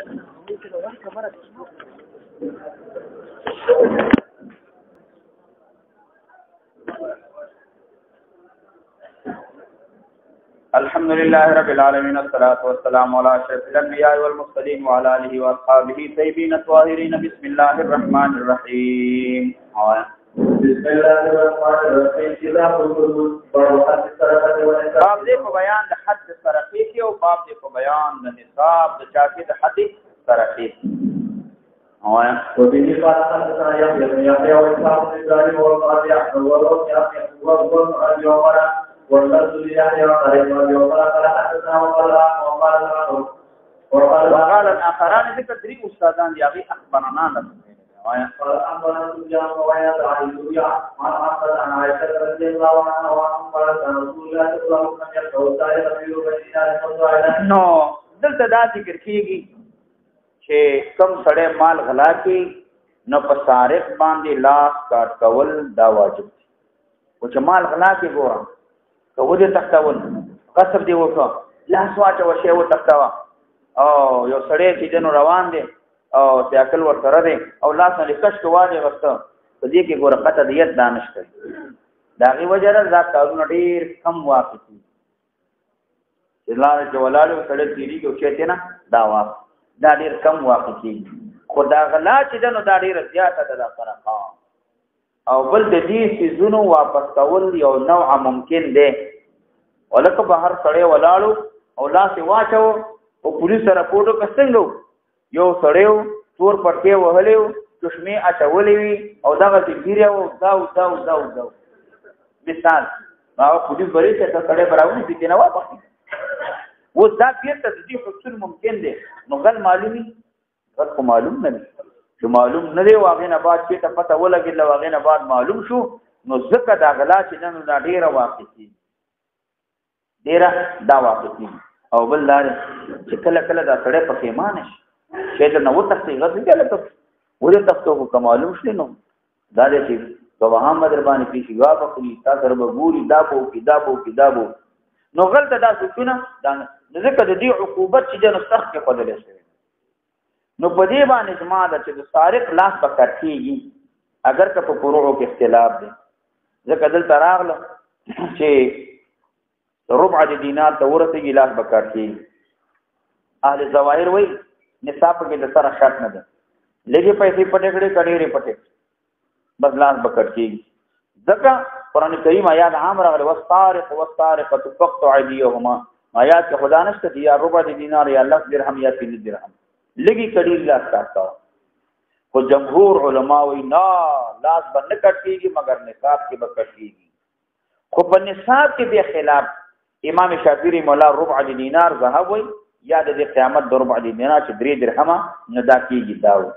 الحمد لله رب العالمين والصلاة والسلام على أشرف الأنبياء والمرسلين وعلى آله وأصحابه الطيبين الطاهرين بسم الله الرحمن الرحيم بسم الله الرحمن الرحيم كتاب الحدود باب حد السرقة والنصاب باب دې په بیان د حد سرقې کې او باب دې په بیان د نصاب د چاکي د حد سرقې وبه قال حدثنا يحيى بن يحيى وإسحاق بن إبراهيم والقاضي أحمد والروح أبي عمر واللفظ ليحيى وقال أبي عمر قال حدثنا وقال الآخران ذكر دري أستاذان يغي أخبرنا قال أخبرنا سفيان وعياض عن سوريا عن أحمد عن عائشة رضي الله عنها وعن قال رسول الله صلى الله عليه وسلم سائر أبي بن نو دلته دا ذکر کیږي چې کم سړی مال غلا کی نو په سارق باندې لاس کاټ کول دا واجب دی او چې مال غلا کی ګوره ته ودې تختول قصب دی وکړه لاس واچو شی و تختوا او یو سړی چې دنو روان دی او سیاکل ورسره دی او لاس نه کښ واجب وسته په دې کې ګوره قطع دیت دانش کوي داغي وجره ذات کارونه ډیر کم واقع دي چې لار چې ولاړو سړی تیری کې او چې نه دا واقع دا ډیر کم واقع کیږي خدا غلا چې دنو دا ډیر زیاته ده فرق او بل د دې سيزونو واپس کول یو نوع ممکن دی ولکه بهر سړی ولاړو او لاس واچو او پولیس راپورټ وکړو یو سړیو تور پټکي وهلیو چشمه اچولې وي او دغه تیریو داو مثال او پولیس بری ته سړی براوي دي نه واپس و دا بیرته د دې حصول ممکن دی نو غل معلومي غل کو معلوم نه دی چې معلوم نه دی واغې نه بعد چې ته پته ولګي له واغې نه بعد معلوم شو نو ځکه دا غلا چې نن دا ډیره واقع کی ډیره دا واقع کی او بل لار چې کله کله دا سړی په ایمان شي چې دا نو تاسو غل دی لکه ولې تاسو کو معلوم شې نو دا دې چې توهم دربانې پیښې جواب کوي تاسو رب ګوري دا بو نو غلطه دا سکونه دا ځکه د دې عقوبت چې جن سخت کې بدلې شي نو په دې باندې اجماع ده چې د سارق لاس پکړ کیږي اگر که په فروعو کې اختلاف دي ځکه دلته راغله چې ربع دینار ته ورته لاس پکړ کیږي اهل ظواهر وایي نصاب کې د سره شرط نه ده لګي پیسې پټې کړې کډېرې پټې بس لاس پکړ کیږي ځکه قرآن کریم آیات عام راغله والسارق تقطع ايديهما آیات کې خدا نشته دی یا ربع دینار یا لفظ درهم یا 3 درهم لګي کډیر لاس کاټا خو جمهور علما وی نه لاس باندې کټیږي مگر نصاب کې به کټیږي خو په نصاب کې به خلاف امام شافعی مولا ربع دینار ذهب وی یا د قیامت د ربع دینار چې 3 درهم نه دا کیږي داو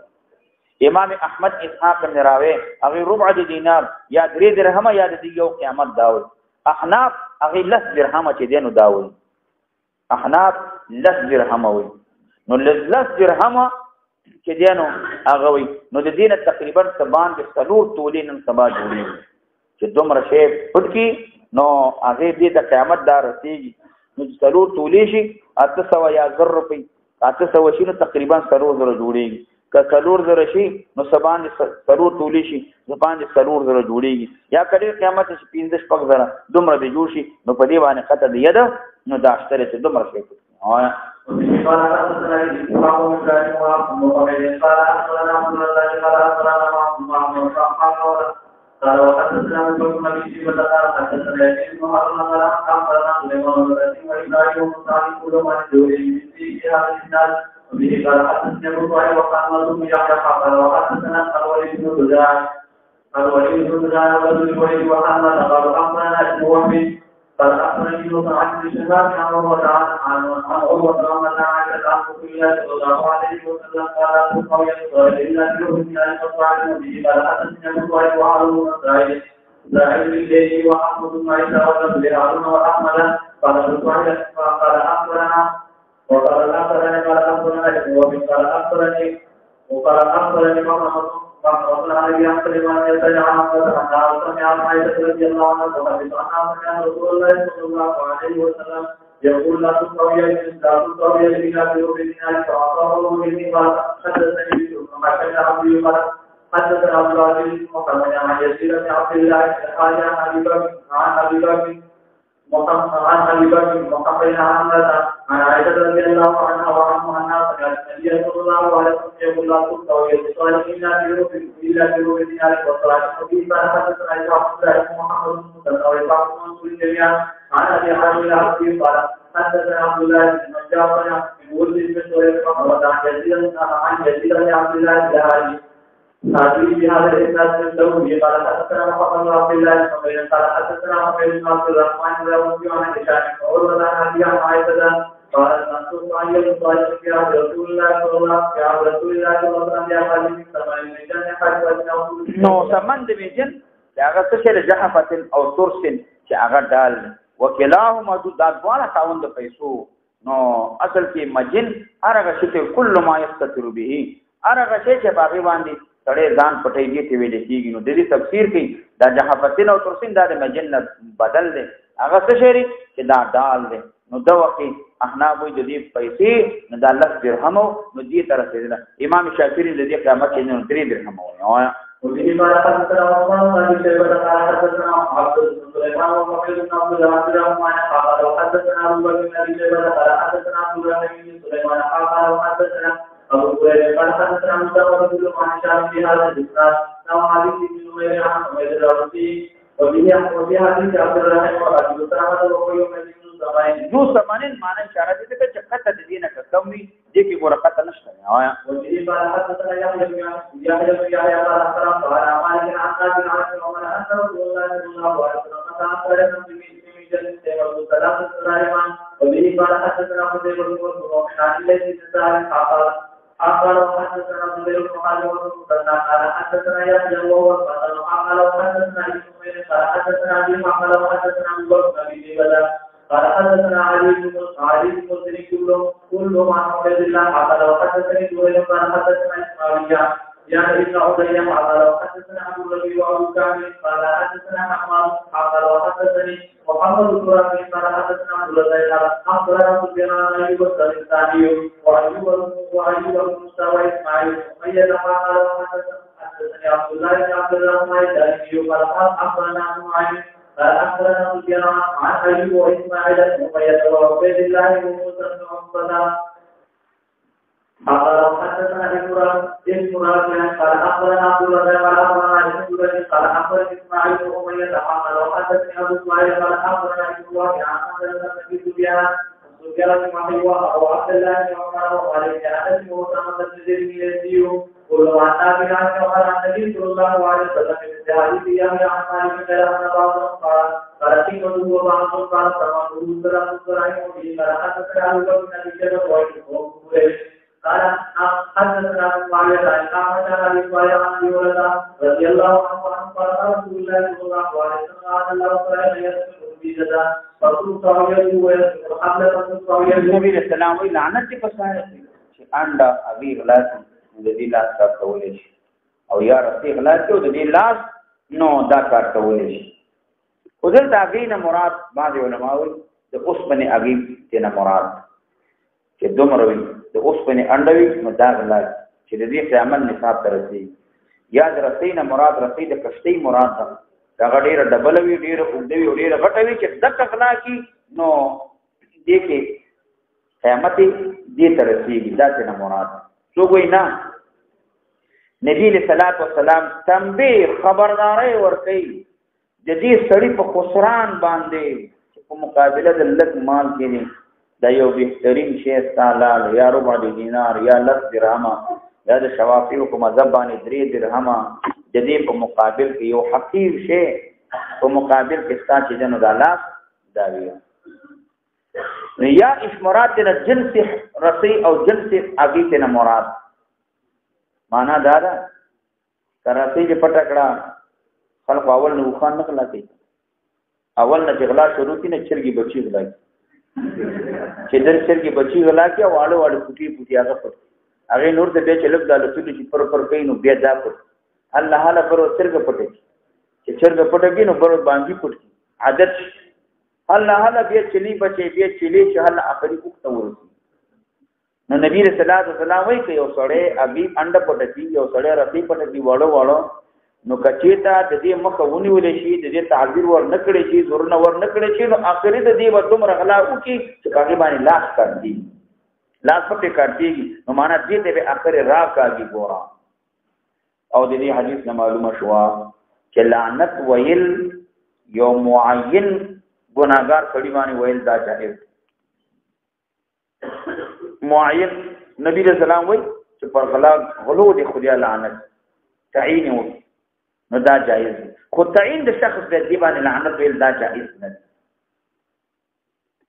امام احمد اسحاق بن راوی هغه ربع دینار یا 3 درهم یا د یو قیامت داو احناف هغه 10 درهم چې دینو داو احناف 10 درهم وي نو 10 درهم چې دینو هغه وي نو د دینه تقریبا سبان د سلور تولین سبا جوړي چې دومره شی پټکی نو هغه دې د قیامت دار رسیږي نو سلور تولې شي 800 یا 1000 روپۍ 800 شي نو تقریبا سلور زره جوړيږي که سلور زره شي نو سبان سلور تولې شي سبان سلور زره جوړيږي یا کله قیامت شي 15 پک زره دومره دې جوړ شي نو په دې باندې خطر دی یده نو دا اشتره چې دومره شي آیا قال وحدثنا ابن ابي شيبه قال حدثنا ابن هارون قال اخبرنا سليمان بن ابراهيم وصالح كل ما جوري في هذا الاسناد وبه قال حدثنا ابو طاهر وقال ابن يحيى قال وحدثنا الوليد بن رجاء ورجل وحنا قال اخبرنا ابن وهب قال اخبرني ابن عبد الشهاب عن عروه عن عروه عن عائشه عن رسول الله صلى الله عليه وسلم قال قوي الا بيوم ان تطلع به قال حدثنا ابو طاهر وهارون زاهد بالليل واحمد بن عيسى وابن هارون واحمد قال اخبرنا وقال اخبرني قال اخبرنا وقال اخبرني محمد وقال علي عن سليمان يتبع عن سمع عائشة رضي الله عنها وحدث عنها كان رسول الله صلى الله عليه وسلم يقول لا تطوي بلا بيوم دينار فأعطاه بن قال حدثني محمد عبد الله حدثنا عبد العزيز محمد عن يزيد بن عبد الله قال عن ابي بكر محمد عن عائشة رضي الله عنها وعنها أن النبي صلى الله عليه وسلم يقول لا تقطعوا يد الصالحين إلا بروح والصالح وفي حدثنا محمد وإسحاق بن جميعا عن أبي حامد العبدي قال حدثنا عبد الله بن جعفر يقول بن سوريا عن يزيد بن عبد الله الهادي هذه بهذا الإسناد من دونه قال حدثنا محمد بن عبد الله بن قال حدثنا محمد بن عبد الرحمن بن عوف عن هشام وعروة عن أبي عن عائشة قال منصوص عن يوم صالح في عهد رسول الله صلى الله عليه وسلم نو سمند میجن هغه څه له جحفه او ترس چې هغه ډال وکلاهما دادوانه خاوند پیسو نو اصل کې مجن هرغه شی کل ما یستتر به هرغه شی چې باغی باندې سړی ځان پټیږي ته ویل کېږي نو د دې تفسیر کوي دا جحفتین او ترسین دا د مجن بدل دی هغه څه شری چې دا ډال دی نو دا وخت احناف د دې پیسې نه د 10 درهم نو دې تر رسیدل امام شافعي د دې قیامت کې نو 3 درهم وایي وفي ما حدثنا عثمان بن شيبة قال حدثنا عبد سليمان ومحمد بن عبد الرحمن قال حدثنا ابو بكر بن ابي شيبة قال حدثنا عبد الله بن سليمان قال حدثنا ابو هريرة قال حدثنا مستوى بن عن شام في هذا الاسناد نوع حديث ابن نمير عن حميد الرمزي وفي حديث عبد الرحمن وابي اسامة وقيوم بن جو سمانین معنی اشاره دي ته چې قطه د دینه کموي دي کې ورقه نشته وایا وفي قال حدثنا يحيى بن يحيى قال حدثنا قال مالك عن نافع عن عمر ان رسول الله صلى الله عليه وسلم قال من جنة وثلاث سليمان وبه قال حدثنا قتيبة بن مسعود عن ليث بن سعد قال حدثنا زبير بن خالد قال حدثنا يحيى وهو قال حدثنا ابن قال حدثنا ابي قال حدثنا ابو بكر بن بدر قال حدثنا علي بن مسلم كلهم عن عبيد الله قال حدثني زهير قال حدثنا اسماعيل يعني ابن عبيد قال حدثنا ابو ربيع وابو كامل قال حدثنا حماد قال حدثني محمد بن رافع قال حدثنا عبد الله قال اخبرنا سفيان عن ايوب الثاني وايوب بن موسى واسماعيل ايضا قال حدثني عبد الله بن عبد الرحمن الدارمي قال اخبرنا معين قال أخبرنا سفيان عن أيوب وإسماعيل ومية وعبيد الله وموسى بن عقبة قال حدثنا ابن رافع قال أخبرنا عبد الله قال أخبرنا ابن قال أخبرني إسماعيل ومية قال حدثني أبو إسماعيل قال أخبرنا ابن رافع عن حدثنا سفيان بن محيوة وعبد الله بن عمر وقال كان اسمه أسامة بن زيد اليزيدي كل عن نافع عن عمر عن النبي صلى الله عليه وسلم في حديث يحيى عن مالك غير أن بعضهم قال قيمته وبعضهم قال ثمنه سلام سرعين به قال حدثنا أبو بكر بن أبي شيبة وعيسى قال حدثنا معاوية عن أحمد عن أبي صالح عن أبي هريرة رضي الله عنه قال رسول الله صلى الله عليه وسلم قال الله تعالى يسمع بجدا رسول صاحب ويسمع قبل رسول صاحب نبی رسول الله وی لعنت په سره چې انډا ابي غلاس د دې لاس کار کولای شي او یا رسول غلاس ته د دې لاس نو دا کار کولای شي خو دلته اغینه مراد بعض علماء وي د اوسپنې اغي ته مراد چې دومره وي د اوسپنې انډوي نو دا غلاس چې د دې عمل نصاب ترسي یا د رسینه مراد رسید کشتي مراد ده دا غډیره ډبل وی ډیره اوږدوي او ډیره غټه وي چې د تغلا کی نو دې کې قیامت دې ترسيږي دا څنګه مراد څو وینا نبی له صلوات و سلام تنبیه خبرداري ورکړي د دې سړي په خسران باندې په مقابله د لک مال کې دا یو بهترین شی تعالی یا ربع دینار یا لک درهم یا د شوافی په مذهب باندې 3 درهم د دې په مقابل کې یو حقیر شی په مقابل کې ستاسو جنو د الله دا ویو یا اشمرات د جنس رسی او جنس اگی ته مراد معنا دا ده کراسي چې پټکړه خلق اول نو خان نه خلاصي اول نه جغلا شروع کی نه چرګي بچي غلا چې در چرګي بچي غلا کې واړو واړو پټي پټي هغه پټ هغه نور ته به چلک دالو چې پر کین نو بیا دا پټ الله حاله پر چرګ پټي چې چرګ پټي نو پر باندې پټي عادت الله حاله بیا چلی بچي بیا چلی چې الله اخري وخت ورسي نو نبی رسول الله صلی الله علیه وسلم وایي چې یو سړی ابي انډه پټي یو سړی رتی پټي وړو نو کچېتا د دې مخه ونیول شي د دې تعبیر ور نکړي شي زور نه ور نکړي شي نو اخري د دې ودوم رغلا او کی چې هغه باندې لاس کړي لاس پټه کړي نو معنا دې ته به اخر را کاږي ګورا او د دې حدیث نه معلومه شو چې لعنت ویل یو معین ګناګار کړي باندې ویل دا جائز معین نبی رسول الله وایي چې پر غلا غلو دي خدای لعنت تعین و نو دا جائز خو تعین د شخص د دی باندې لعنت ویل دا جائز نه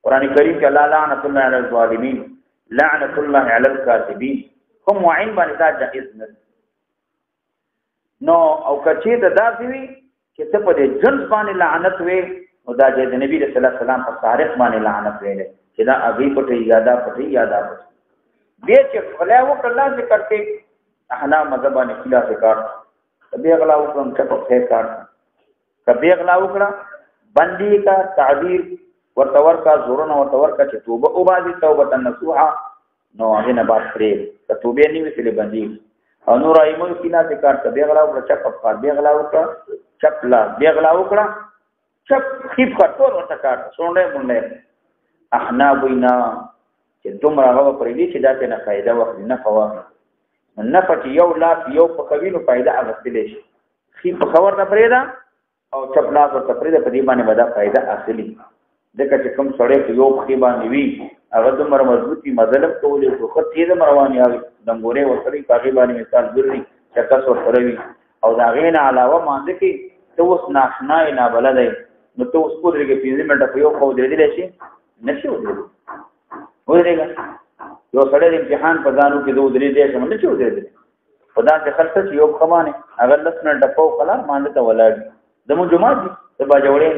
قرآن کریم کې الله لعنت الله علی الظالمین لعنت الله علی الکاذبین هم معین باندې دا جائز نه نو او کچې د داسې وي چې ته په دې جنس باندې لعنت وې نو دا چې د نبی رسول الله سلام په تاریخ باندې لعنت ویل چې دا ابي پټي یادا پټي یادا دې چې خلا وکړه چې کرتے احنا مذهبانه خلاف کار کبھی اغلا وکړم چې په خیر کار کبھی اغلا وکړه بندي کا تعبیر ورتور کا زورن ورتور کا چې توبه او باندې توبه نصوحه نو هغه نه بات کړې ته توبه نیوي چې بندي او نور ایمو خلاف کار کبھی اغلا وکړه چې په کار دی اغلا وکړه چپلا دی اغلا وکړه چپ خيب کټور ورته کار سونډه مونډه احنا وینا چې دومره هغه پرې دي چې دا ته نه فائدہ وخت نه فوا نه پټ یو لاس یو په کوینو فائدہ اغستلی شي خي په خبر نه پرېدا او چپ لاس او تپریدا په دې باندې ودا فائدہ اصلي دغه چې کوم سړی یو خي باندې وی هغه دومره مضبوطی مظلم کولې خو خطې د مرواني هغه دمګورې ورسره په باندې مثال ګرځي چکس ورسره وی او دا غین علاوه مانځ کې ته اوس ناشنا نه بلدای نو ته اوس په درګه 15 منټه په یو خو درې شي نشي ودرېږي یو سړی د امتحان په ځانو کې دوه درې دې سم نه چو دې په داسې خلک چې یو خمانه هغه لسنه ډپو خلا مانده ته ولاړ زمو جمعه دي د باجوړې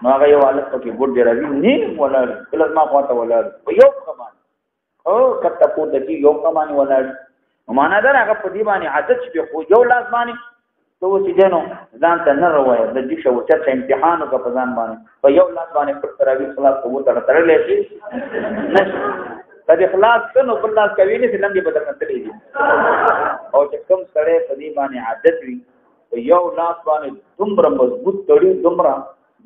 نو هغه یو حالت کې ګډ دی راځي نه ولاړ کله ما خواته ولاړ په یو خمانه او کته په دې یو خمانه ولاړ معنا دا هغه په دې باندې عادت شي خو یو لاس باندې تو چې جنو ځان ته نه روي د دې شو چې امتحان او په ځان باندې په یو لاس باندې پر تراوی صلات کو تړلې شي کله اخلاص کنو بل لاس کوي نه لمبي بدل نتلې دي او چې کوم سره په دې باندې عادت وي په یو لاس باندې دومره مضبوط تړي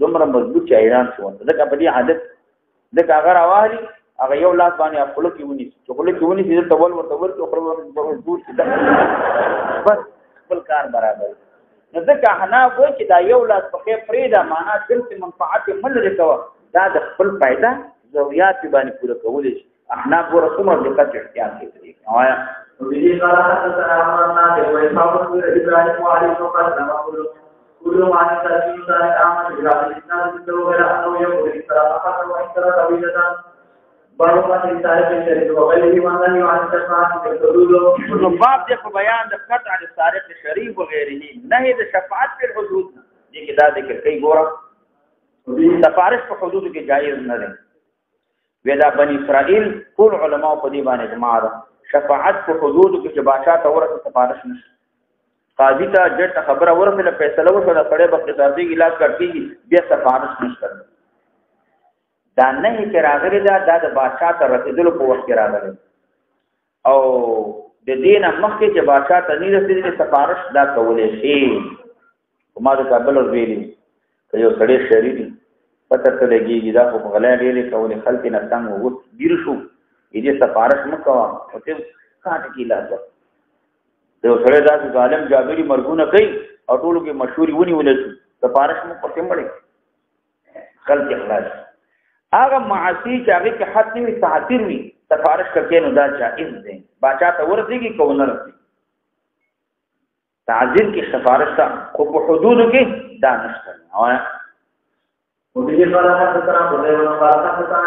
دومره مضبوط چې ایران شو دا په دې عادت د هغه راوالي هغه یو لاس باندې خپل کې ونی چې خپل کې ونی چې ډول خپل مضبوط بس خپل کار برابر نو ځکه حنا وایي چې دا یو لاس په کې فریدا معنا جنس منفعت مل رکوه دا د خپل فائدہ ضرورت باندې پوره کول شي احنا ګور کومه دقت احتیاط کوي آیا ویلی قال حدثنا عمرنا وإسحاق بن إبراهيم وعلي بن قاسم كل ما تسمع ذلك أمر إلى الإسلام بالدولة أنه يقول إسراء وإسراء قبيلة بارما رسالة الشريف وغيره من لم يعن شفاعة الحدود باب دې په بیان د قطع السارق الشريف وغيره نهي د شفاعت په حدود دي کې دا ذکر کوي ګوره سفارش په حدود کې جایز نه ده ودا بني اسرائيل ټول علماء په دې باندې اجماع ده شفاعت په حدود کې چې بادشاہ ته ورته سفارش نشي قاضي ته جټ خبره ورته فیصله وشو دا سړی په قصاصي علاج کړي بیا سفارش نشته دا نه چې راغلي دا د بادشاہ ته رسیدلو په وخت کې راغلي او د دین مخکې چې بادشاہ ته نه رسیدلې سفارش دا کولې شي کومه د کابل ور ویلي یو سړی شریدي پته ته لګيږي دا په غلا ډېرې کولې خلک نه څنګه وو ډیر شو دې سفارش مکوا او ته کاټ کی لازم یو سړی دا ظالم جابری مرګونه کوي او ټولو کې مشهوري ونی ولې سفارش مو پته مړي خلک اخلاص هغه معاصی چې هغه کې حد نه تعبیر وي سفارش کوي نو دا جائز دی باچا ته ورځيږي کو نه رسي تعذير کې سفارش ته خو په حدود کې دا نشته او وبه قال حدثنا قتيبة قال حدثنا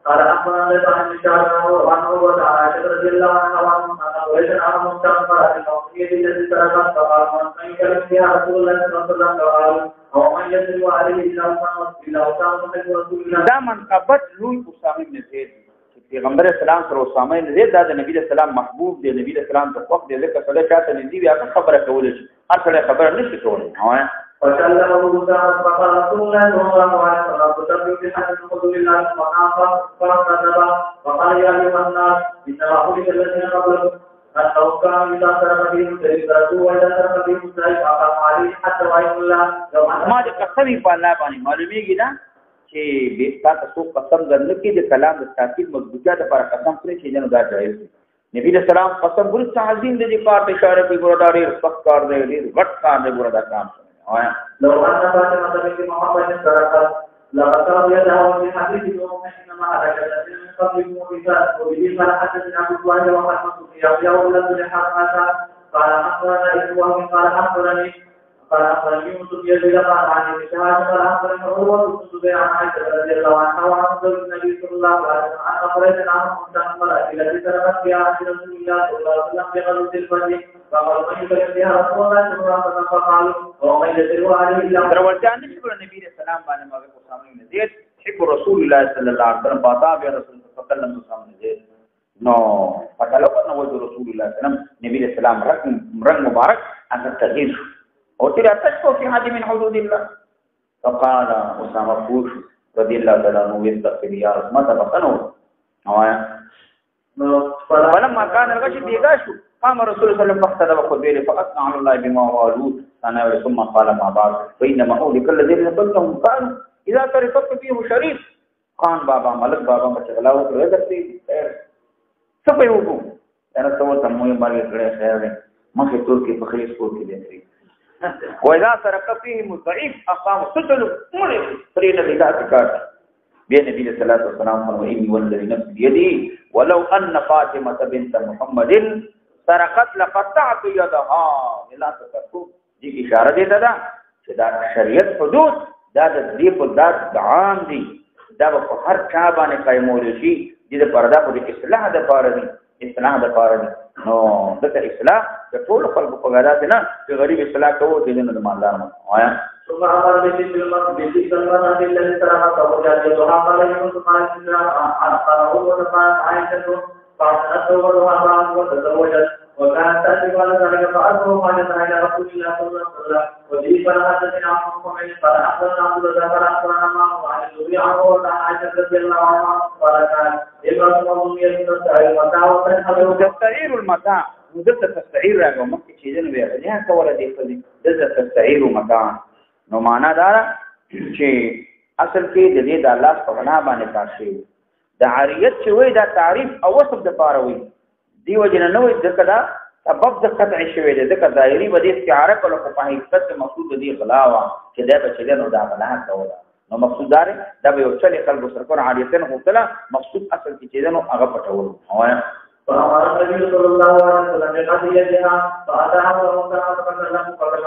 قال أخبرنا لسان الشعر وعنه وعائشة رضي الله عنها وعنها ويجن على مستنفر الموقية التي تركت فقال من يكلم فيها رسول الله صلى الله عليه وسلم فقال ومن يسلم عليه إلا أسامة بن رسول الله دا منقبت لوی اسامه بن زید پیغمبر اسلام سره اسامه بن زید دا نبی اسلام محبوب دی نبی اسلام ته وخت دی ځکه سره چاته نږدې بیا خبره کول شي هر سره خبره نشي کولای فكلمه موسى فقال رسول الله صلى الله عليه وسلم تسبح بحمد الحمد لله سبحانه فكذب فقال يا ايها الناس انما خلق الذين قبلكم انهم كانوا اذا سرق بهم تركوا واذا سرق بهم سرق فقام عليه حتى وعين الله ما دې قسمي په الله باندې معلومیږي دا چې به تاسو قسم درنکې د کلام د تاکید مضبوطه د پر قسم پرې چې نه دا جایز دی نبی رسول الله قسم ګور تعظیم دې کار ته اشاره کوي ګورډاري سخت کار دی غټ کار دی ګورډا کام لو أن فاطمة بنت محمد سرقت لقد يدها في حديث إنما هلك الذين من قبلكم وبه قال حدثنا أبو سعيد ومحمد بن يحيى ولد لحرمة قال أخبرنا ابن وهب قال أخبرني يوسف يزيد قال عن ابن شهاب قال أخبرني عروة بن الزبير عن عائشة رضي الله عنها وعن زوج النبي صلى الله عليه وسلم عن قريش عنهم المرأة التي سرقت فيها عن رسول الله صلى الله عليه وسلم بغزوة الفتح فقالوا من يكلم بها رسول الله صلى الله عليه وسلم فقالوا ومن يسر عليه الله دروازان دې په نبی رسول الله باندې ماګه کو سامنے زید حب رسول الله صلی الله علیه وسلم باتا به رسول الله صلی الله علیه وسلم زید نو پټلو نو رسول الله صلی الله علیه وسلم نبی رسول الله رنگ مبارک ان تغیر او ترى تشكو في حد من حدود الله فقال اسامه فوش رضي الله تعالى عنه يستغفر يا رسول الله فقنوا فلما كان الغش بيغاشو قام رسول الله صلى الله عليه وسلم فاقتدى وقبيله فاثنى على الله بما والوه ثنا ثم قال ما بعد فانما اولئك الذين قلتهم قالوا اذا تركت فيه شريف خان بابا ملک بابا مچغلاو کړه دته څه په وګو انا څو تموي مالي کړه خیر مخه تور کې بخریس کو کې دي وإذا ترك فيهم الضعيف أقام سجل مولي فريد بذات كارت بين النبي صلى الله عليه وسلم وإني والذي نفس بيدي ولو أن فاطمة بنت محمد سرقت لقطعت يدها لا تتركوا دي إشارة دي دا دا شريعت حدود دا دي قدات عام دي دا بهر چا باندې قائمول شي دي د پردا په اصلاح د پاره دي نو دغه اصلاح د ټول خلکو په غاړه نه چې غریب اصلاح کوو د دې نه مالدار مو آیا ثم امر بالسلمان الذي سرقت وجاء يدها قال يوسف قال أخبره وتفاعل عائشة فأتوها وتزوجت وكانت تأتي على ذلك فأتوا قالت إلى رسول الله صلى الله عليه وسلم وبه فلحدثنا عن محمد قال أخبرنا عبد الله قال أخبرنا معه عن الزهري عنه وعن عائشة رضي الله عنها قال كان امرأة مظلومية تستعير المتاع وتنحدر تستعير المتاع مدته تستعير راغو مکه چې دنه ویل نه کوله دی خدي دته تستعير متاع نو معنا دا چې اصل کې د دې د الله په غنا باندې تاسو د عاریت چې وای دا تعریف او وصف د پاره وای دیو جن نه وای ځکه دا سبب د قطع شوی دی ځکه ظاهري ودی استعاره کول په حقیقت مقصود دی غلاوا چې دا به چې نو دا غلا کوله نو مقصود دار دا به یو چلې خلکو سره کور عاریتن هوتله مقصود اصل کې چې نو هغه پټول وای فأمر النبي صلى الله عليه وسلم بقضيتها فأتاها وأمرها فكلم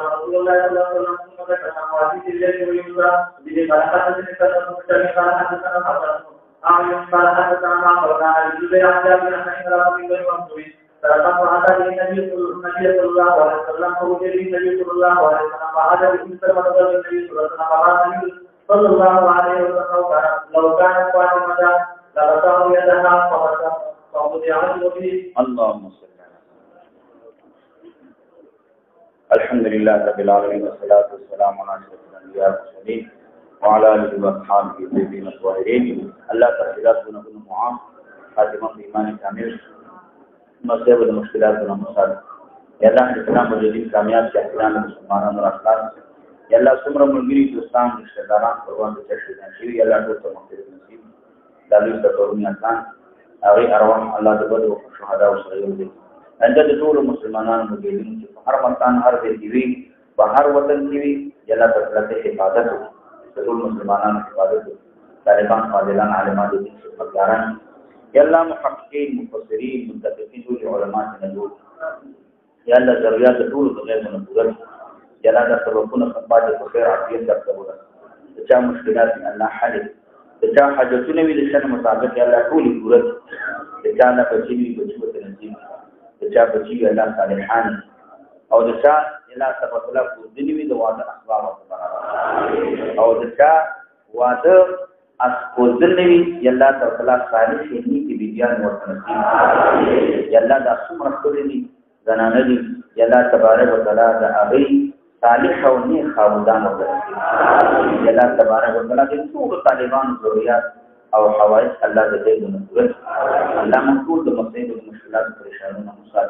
رسول الله صلى الله عليه وسلم ثم ذكر حوادث الليل واليمنى بذي قال حدثني قال حدثنا أعين قال حدثنا ما قلنا الزبير عن جابر أن إمرأة من بني مخزوم سرقت وأتى به النبي صلى الله عليه وسلم فوجد به النبي صلى الله عليه وسلم فعاد به سلمة النبي صلى الله عليه وسلم فقال النبي صلى الله عليه وسلم لو كانت فاطمة لقطعوا يدها اللهم صل على الحمد لله رب العالمين والصلاة والسلام على أشرف الأنبياء والمرسلين وعلى آله وأصحابه الطيبين الطاهرين الله تعالى بنا معاف خاتمة إيمان كامل مصيبة المشكلات بنا مصاب يا الله الإسلام والدين كامياب شاكران المسلمان والأخلاق يا الله سمر ملګری دوستان رشتہ داران قربان دي شي يا الله ټول مغفرت نصیب دالو ستورنی اسان هغه ارواح الله دبر او شهدا او سره دي انده ټول مسلمانانو مګیدین چې هر مکان هر ځای دی په هر وطن کې وي جلا تعالی حفاظت ټول مسلمانانو حفاظت طالبان فاضلان عالمان دي خبرداران یا الله محققین مفسرین متفقین ټول علما ته یا الله ضرورت ټول غیر منظور جلا د سببونو خپل په خیر عافیت درته چا مشکلات الله حل چا حاجتونه وی د شنه مطابق یا الله ټول صورت چا نه بچی بچو ته نصیب چا بچی الله صالحان او د چا اله سبحانه الله کو دنی وی د واده اسباب او د چا واده اس کو دنی وی الله تعالی صالح شي کی بیان ورته نصیب یا الله د څومره ټول دي زنانه دي یا الله تبارک وتعالى د ابي صالح او نیک خاوندان وګرځي الله تبارک وتعالى دې ټول طالبان ضرورت او حوائج الله دې منظور الله منقول د مصیب او مشکلات پریشانونو مصاب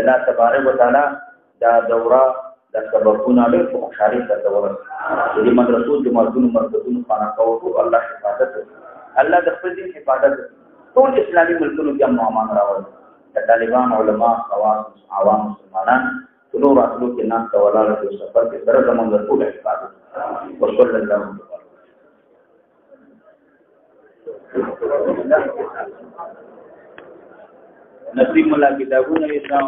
الله تبارک وتعالى دا دوره د سببونو له خوشالي سره ورسره دې مدرسو د مرګونو مرکزونو خانقاو الله حفاظت الله د خپل دین حفاظت ټول اسلامي ملکونو کې امن او امان راوړي د طالبان علما خواص عوام مسلمانان ټول راتلو کې ناس تولاله د سفر کې سره زمونږ ټول حفاظت وصلی الله نصیب الله کتابونه اسلام